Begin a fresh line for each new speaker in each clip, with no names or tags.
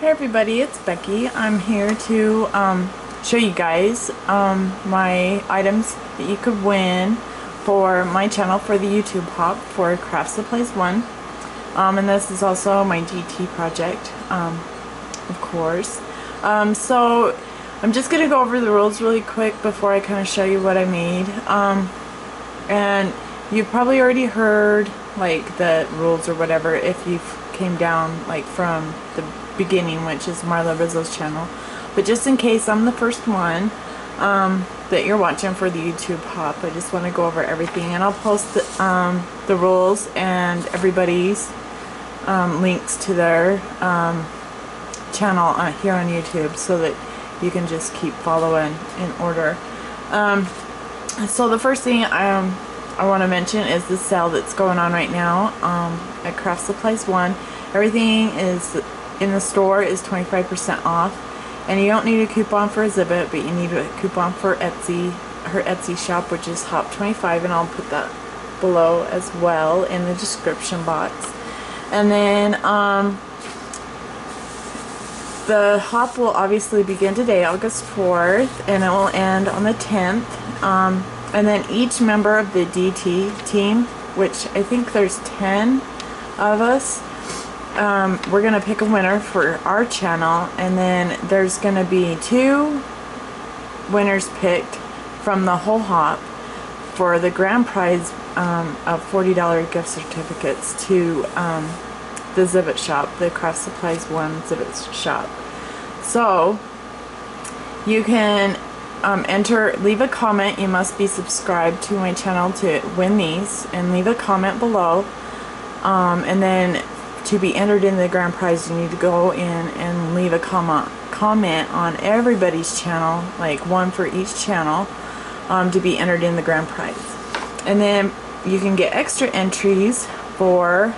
Hey everybody, it's Becky. I'm here to show you guys my items that you could win for my channel for the YouTube hop for Craftsupplies1. And this is also my GT project, of course. So I'm just going to go over the rules really quick before I kind of show you what I made. And you've probably already heard like the rules or whatever if you came down like from the beginning, which is Marla Rizzo's channel, but just in case I'm the first one that you're watching for the YouTube hop, I just want to go over everything, and I'll post the rules and everybody's links to their channel here on YouTube so that you can just keep following in order. So the first thing I want to mention is the sale that's going on right now at Craftsupplies1. Everything is in the store is 25% off, and you don't need a coupon for Exhibit, but you need a coupon for Etsy, her Etsy shop, which is Hop25, and I'll put that below as well in the description box. And then the hop will obviously begin today, August 4th, and it will end on the 10th. And then each member of the DT team, which I think there's 10 of us, we're going to pick a winner for our channel, and then there's going to be 2 winners picked from the whole hop for the grand prize of $40 gift certificates to the Exhibit shop, the Craftsupplies1 Exhibit shop. So you can leave a comment. You must be subscribed to my channel to win these, and leave a comment below, and then to be entered in the grand prize you need to go in and leave a comment on everybody's channel, like one for each channel, to be entered in the grand prize. And then you can get extra entries for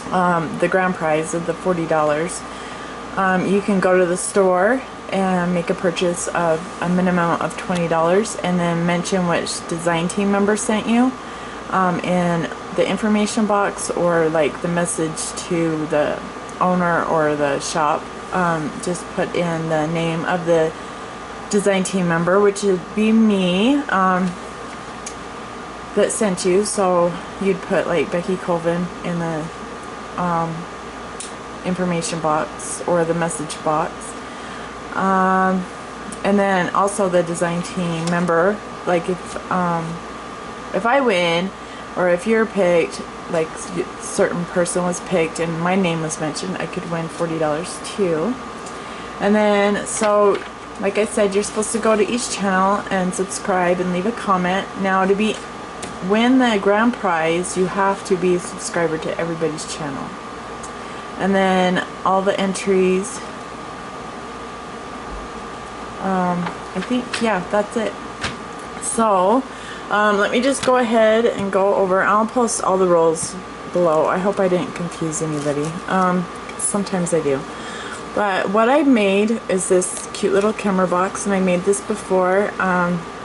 the grand prize of the $40. You can go to the store and make a purchase of a minimum of $20, and then mention which design team member sent you in the information box, or like the message to the owner or the shop. Just put in the name of the design team member, which would be me, that sent you. So you'd put like Becky Colvin in the information box or the message box. And then also the design team member, like if I win, or if you're picked, like certain person was picked and my name was mentioned, I could win $40 too. And then, so like I said, you're supposed to go to each channel and subscribe and leave a comment. Now to win the grand prize, you have to be a subscriber to everybody's channel. And then all the entries, I think, yeah, that's it. So let me just go ahead and go over. I'll post all the rules below. I hope I didn't confuse anybody. Sometimes I do. But what I made is this cute little camera box, and I made this before.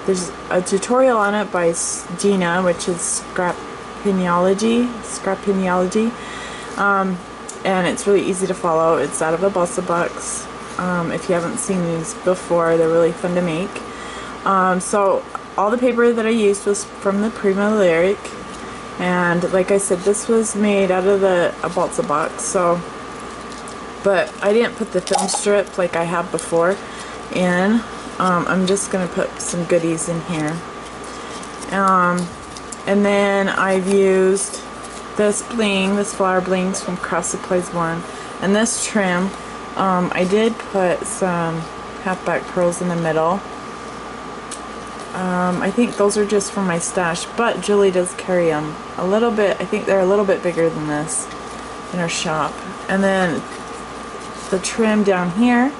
There's a tutorial on it by Gina, which is Scrapinology. And it's really easy to follow. It's out of a balsa box. If you haven't seen these before, they're really fun to make. So all the paper that I used was from the Prima Lyric, and like I said, this was made out of a balsa box. So, but I didn't put the film strip like I have before in. I'm just gonna put some goodies in here, and then I've used this bling, this flower blings from Craftsupplies1, and this trim. I did put some halfback pearls in the middle. I think those are just from my stash, but Julie does carry them a little bit. I think they're a little bit bigger than this in her shop. And then the trim down here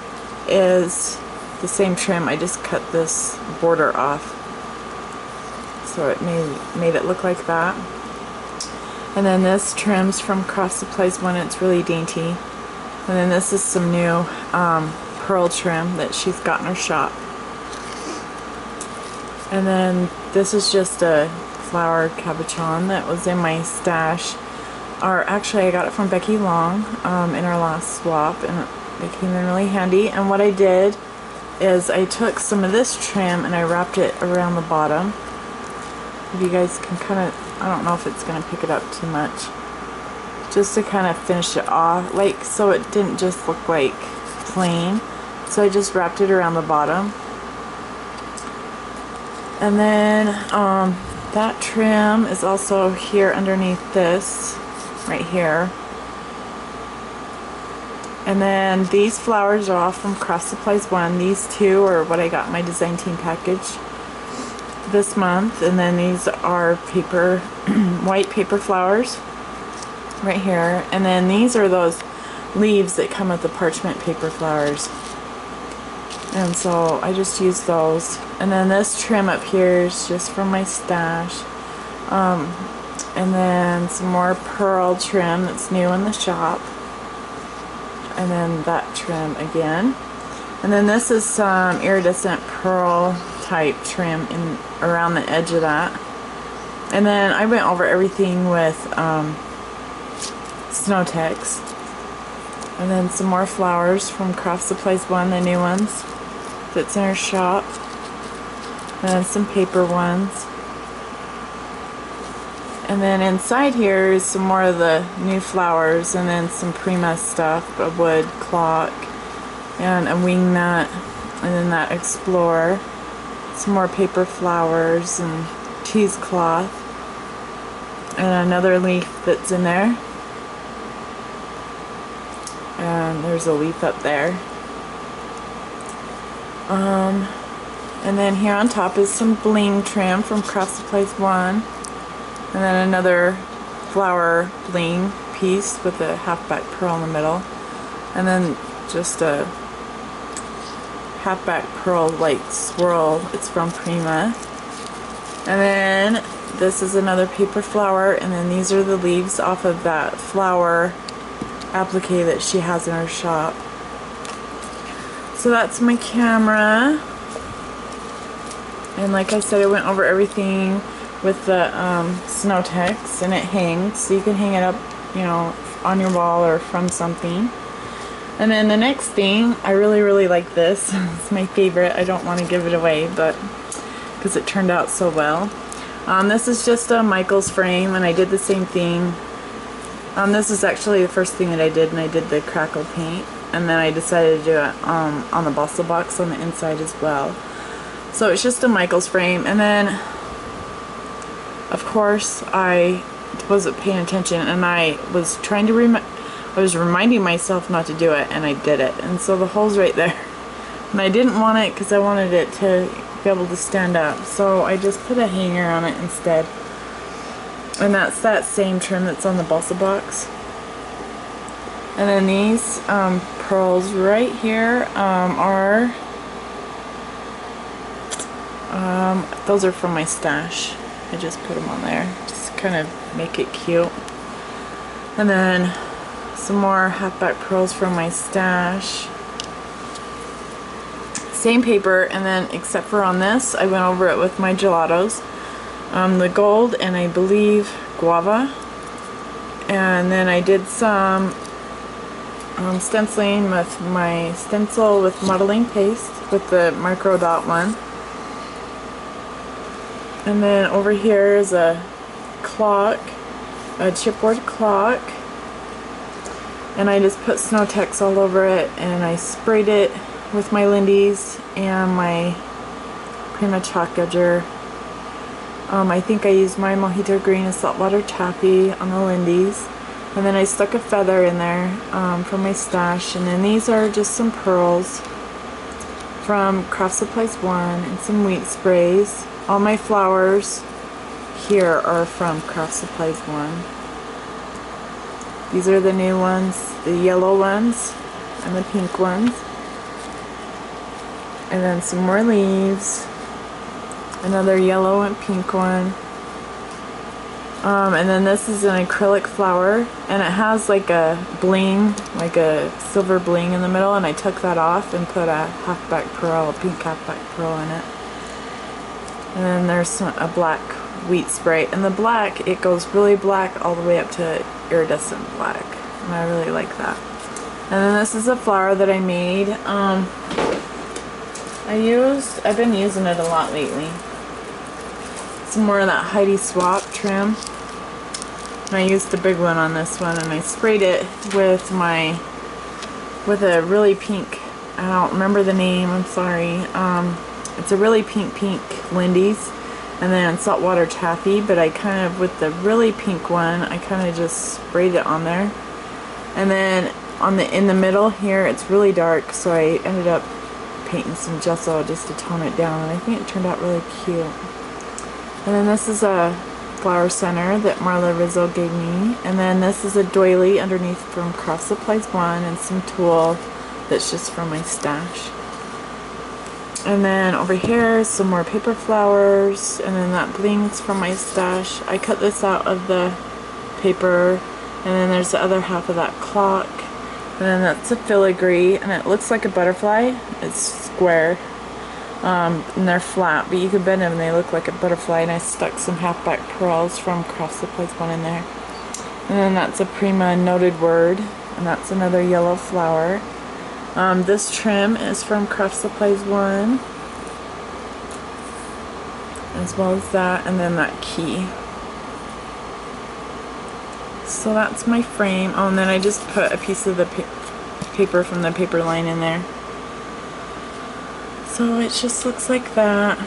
is the same trim. I just cut this border off, so it made it look like that. And then this trim's from Craftsupplies1. It's really dainty. And then this is some new pearl trim that she's got in her shop. And then this is just a flower cabochon that was in my stash are actually, I got it from Becky Long in our last swap, and they came in really handy. And what I did is I took some of this trim and I wrapped it around the bottom. If you guys can kind of, I don't know if it's going to pick it up too much, just to kind of finish it off, like, so it didn't just look like plain. So I just wrapped it around the bottom. And then that trim is also here underneath this, right here. And then these flowers are all from Craftsupplies1. These two are what I got in my design team package this month. And then these are paper, white paper flowers right here. And then these are those leaves that come with the parchment paper flowers. And so I just used those. And then this trim up here is just from my stash. And then some more pearl trim that's new in the shop. And then that trim again. And then this is some iridescent pearl type trim in around the edge of that. And then I went over everything with Snow Tex. And then some more flowers from Craftsupplies1, the new ones that's in our shop. And then some paper ones. And then inside here is some more of the new flowers, and then some Prima stuff, a wood clock, and a wing nut, and then that Explorer. Some more paper flowers and cheesecloth. And another leaf that's in there. And there's a leaf up there. And then here on top is some bling trim from Craftsupplies1. And then another flower bling piece with a halfback pearl in the middle. And then just a halfback pearl like swirl. It's from Prima. And then this is another paper flower. And then these are the leaves off of that flower applique that she has in her shop. So that's my camera. And like I said, I went over everything with the Snow Tex, and it hangs, so you can hang it up, you know, on your wall or from something. And then the next thing, I really like this. It's my favorite. I don't want to give it away, but because it turned out so well. This is just a Michael's frame, and I did the same thing. This is actually the first thing that I did, and I did the crackle paint, and then I decided to do it on the bustle box on the inside as well. So it's just a Michael's frame, and then of course I wasn't paying attention, and I was trying to I was reminding myself not to do it, and I did it, and so the hole's right there. And I didn't want it because I wanted it to be able to stand up, so I just put a hanger on it instead. And that's that same trim that's on the bustle box. And then these pearls right here are those are from my stash. I just put them on there, just kind of make it cute. And then some more halfback pearls from my stash. Same paper, and then except for on this, I went over it with my gelatos. The gold and I believe guava. And then I did some stenciling with my stencil with modeling paste with the micro dot one. And then over here is a clock, a chipboard clock, and I just put Snow Tex all over it, and I sprayed it with my Lindy's and my Prima chalk edger. I think I used my Mojito Green and Saltwater Taffy on the Lindy's, and then I stuck a feather in there from my stash. And then these are just some pearls from Craftsupplies1 and some wheat sprays. All my flowers here are from Craftsupplies1. These are the new ones, the yellow ones and the pink ones. And then some more leaves. Another yellow and pink one. And then this is an acrylic flower, and it has like a bling, like a silver bling in the middle, and I took that off and put a halfback pearl, a pink halfback pearl in it. And then there's a black wheat spray. And the black, it goes really black all the way up to iridescent black. And I really like that. And then this is a flower that I made. I've been using it a lot lately. Some more of that Heidi Swap trim. And I used the big one on this one, and I sprayed it with a really pink, I don't remember the name, I'm sorry. It's a really pink Lindy's, and then saltwater taffy, but I kind of, with the really pink one, I kind of just sprayed it on there. And then in the middle here, it's really dark, so I ended up painting some gesso just to tone it down, and I think it turned out really cute. And then this is a flower center that Marla Rizzo gave me, and then this is a doily underneath from Craftsupplies1, and some tulle that's just from my stash. And then over here some more paper flowers, and then that bling's from my stash. I cut this out of the paper, and then there's the other half of that clock. And then that's a filigree, and it looks like a butterfly. It's square, and they're flat, but you can bend them and they look like a butterfly. And I stuck some halfback pearls from Craftsupplies1 in there. And then that's a Prima Noted Word, and that's another yellow flower. This trim is from Craftsupplies1, as well as that, and then that key. So that's my frame. Oh, and then I just put a piece of the paper from the paper line in there. So it just looks like that.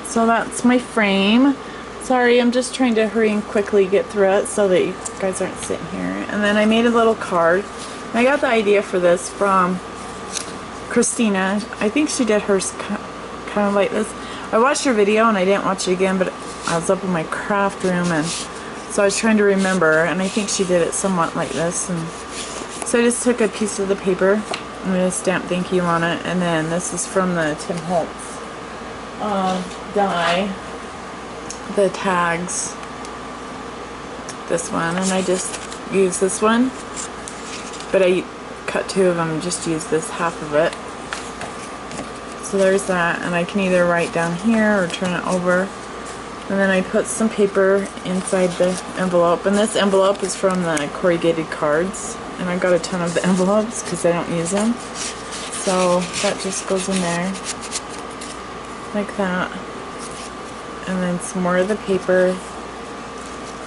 So that's my frame. Sorry, I'm just trying to hurry and quickly get through it so that you guys aren't sitting here. And then I made a little card. I got the idea for this from Christina. I think she did hers kind of like this. I watched her video and I didn't watch it again, but I was up in my craft room, and so I was trying to remember, and I think she did it somewhat like this. And so I just took a piece of the paper and I stamped thank you on it. And then this is from the Tim Holtz die, the tags, this one, and I just used this one, but I cut two of them and just used this half of it. So there's that, and I can either write down here or turn it over. And then I put some paper inside the envelope, and this envelope is from the corrugated cards, and I've got a ton of the envelopes because I don't use them. So that just goes in there like that, and then some more of the paper,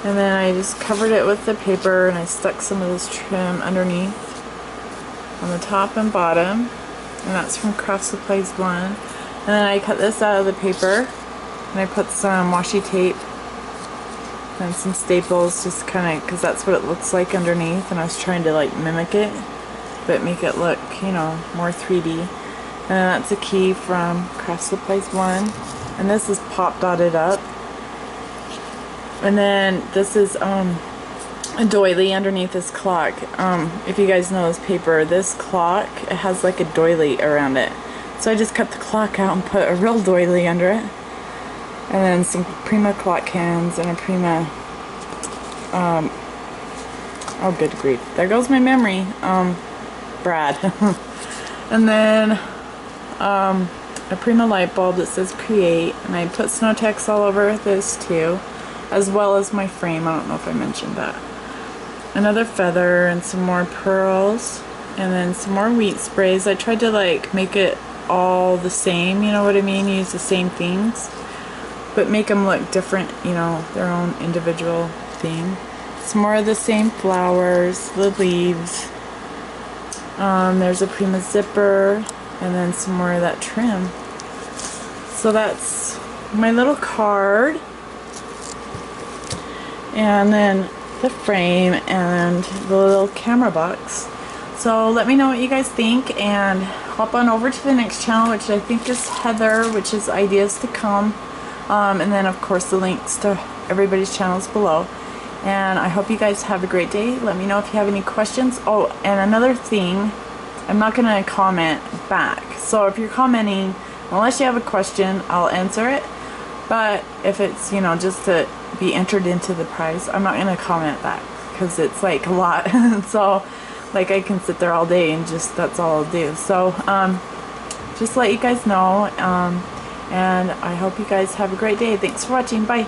and then I just covered it with the paper, and I stuck some of this trim underneath on the top and bottom, and that's from Craftsupplies1. And then I cut this out of the paper, and I put some washi tape and some staples, just kind of, because that's what it looks like underneath, and I was trying to like mimic it, but make it look, you know, more 3D. And then that's a key from Craftsupplies1, and this is pop dotted up. And then this is a doily underneath this clock. If you guys know this paper, this clock, it has like a doily around it. So I just cut the clock out and put a real doily under it. And then some Prima clock hands and a Prima, oh good grief, there goes my memory, Brad. And then a Prima light bulb that says create, and I put snow text all over this too, as well as my frame. I don't know if I mentioned that. Another feather and some more pearls, and then some more wheat sprays. I tried to like make it all the same, you know what I mean, use the same things, but make them look different, you know, their own individual thing. Some more of the same flowers, the leaves. There's a Prima zipper, and then some more of that trim. So that's my little card, and then the frame and the little camera box. So let me know what you guys think, and hop on over to the next channel, which I think is Heather, which is Ideas to Come. And then of course the links to everybody's channels below. And I hope you guys have a great day. Let me know if you have any questions. Oh, and another thing, I'm not gonna comment back. So if you're commenting, unless you have a question, I'll answer it. But if it's, you know, just to be entered into the prize, I'm not gonna comment back because it's like a lot. So like I can sit there all day and just, that's all I'll do. So just let you guys know. And I hope you guys have a great day. Thanks for watching. Bye.